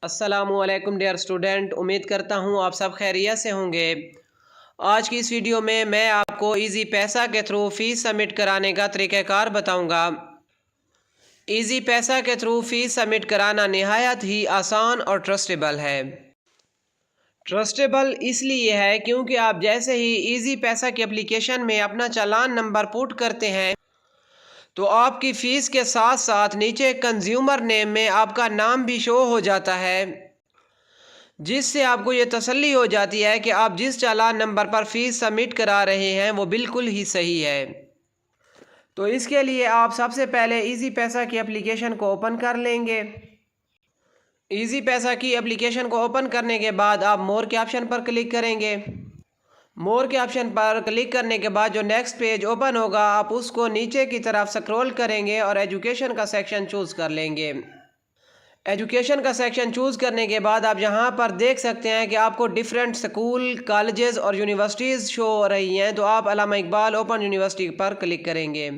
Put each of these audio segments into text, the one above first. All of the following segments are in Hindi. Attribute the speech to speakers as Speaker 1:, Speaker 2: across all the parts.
Speaker 1: अस्सलामुअलैकुम डियर स्टूडेंट, उम्मीद करता हूँ आप सब खैरियत से होंगे। आज की इस वीडियो में मैं आपको इजी पैसा के थ्रू फ़ीस सबमिट कराने का तरीक़ाकार बताऊँगा। इजी पैसा के थ्रू फ़ीस सबमिट कराना नहायत ही आसान और ट्रस्टेबल है। ट्रस्टेबल इसलिए है क्योंकि आप जैसे ही इजी पैसा की एप्लीकेशन में अपना चालान नंबर पुट करते हैं तो आपकी फ़ीस के साथ साथ नीचे कंज्यूमर नेम में आपका नाम भी शो हो जाता है, जिससे आपको ये तसल्ली हो जाती है कि आप जिस चालान नंबर पर फ़ीस सबमिट करा रहे हैं वो बिल्कुल ही सही है। तो इसके लिए आप सबसे पहले इजी पैसा की एप्लीकेशन को ओपन कर लेंगे। इजी पैसा की एप्लीकेशन को ओपन करने के बाद आप मोर के ऑप्शन पर क्लिक करेंगे। मोर के ऑप्शन पर क्लिक करने के बाद जो नेक्स्ट पेज ओपन होगा आप उसको नीचे की तरफ स्क्रॉल करेंगे और एजुकेशन का सेक्शन चूज़ कर लेंगे। एजुकेशन का सेक्शन चूज़ करने के बाद आप यहाँ पर देख सकते हैं कि आपको डिफरेंट स्कूल, कॉलेजेस और यूनिवर्सिटीज़ शो हो रही हैं। तो आप अल्लामा इकबाल ओपन यूनिवर्सिटी पर क्लिक करेंगे।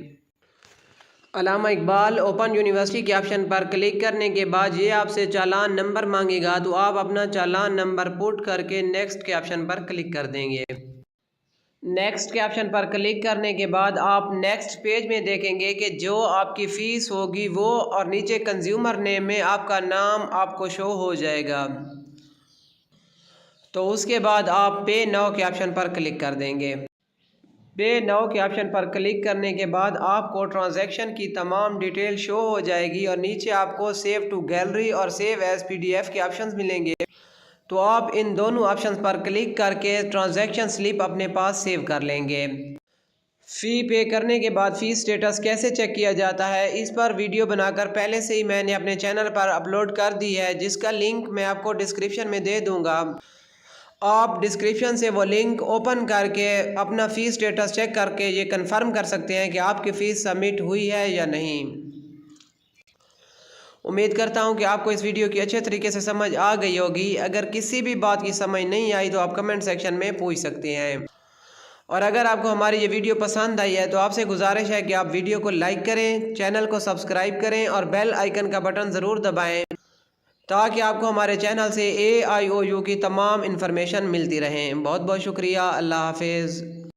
Speaker 1: अल्लामा इकबाल ओपन यूनिवर्सिटी के ऑप्शन पर क्लिक करने के बाद ये आपसे चालान नंबर मांगेगा, तो आप अपना चालान नंबर पुट करके नेक्स्ट के ऑप्शन पर क्लिक कर देंगे। नेक्स्ट के ऑप्शन पर क्लिक करने के बाद आप नेक्स्ट पेज में देखेंगे कि जो आपकी फ़ीस होगी वो और नीचे कंज्यूमर नेम में आपका नाम आपको शो हो जाएगा। तो उसके बाद आप पे नाउ के ऑप्शन पर क्लिक कर देंगे। पे नाउ के ऑप्शन पर क्लिक करने के बाद आपको ट्रांजैक्शन की तमाम डिटेल शो हो जाएगी और नीचे आपको सेव टू गैलरी और सेव एज PDF के ऑप्शंस मिलेंगे। तो आप इन दोनों ऑप्शंस पर क्लिक करके ट्रांजैक्शन स्लिप अपने पास सेव कर लेंगे। फ़ी पे करने के बाद फ़ी स्टेटस कैसे चेक किया जाता है इस पर वीडियो बनाकर पहले से ही मैंने अपने चैनल पर अपलोड कर दी है, जिसका लिंक मैं आपको डिस्क्रिप्शन में दे दूँगा। आप डिस्क्रिप्शन से वो लिंक ओपन करके अपना फ़ी स्टेटस चेक करके ये कंफर्म कर सकते हैं कि आपकी फ़ीस सबमिट हुई है या नहीं। उम्मीद करता हूँ कि आपको इस वीडियो की अच्छे तरीके से समझ आ गई होगी। अगर किसी भी बात की समझ नहीं आई तो आप कमेंट सेक्शन में पूछ सकते हैं। और अगर आपको हमारी ये वीडियो पसंद आई है तो आपसे गुजारिश है कि आप वीडियो को लाइक करें, चैनल को सब्सक्राइब करें और बेल आइकन का बटन ज़रूर दबाएं, ताकि आपको हमारे चैनल से AIOU की तमाम इन्फॉर्मेशन मिलती रहें। बहुत बहुत शुक्रिया। अल्लाह हाफिज़।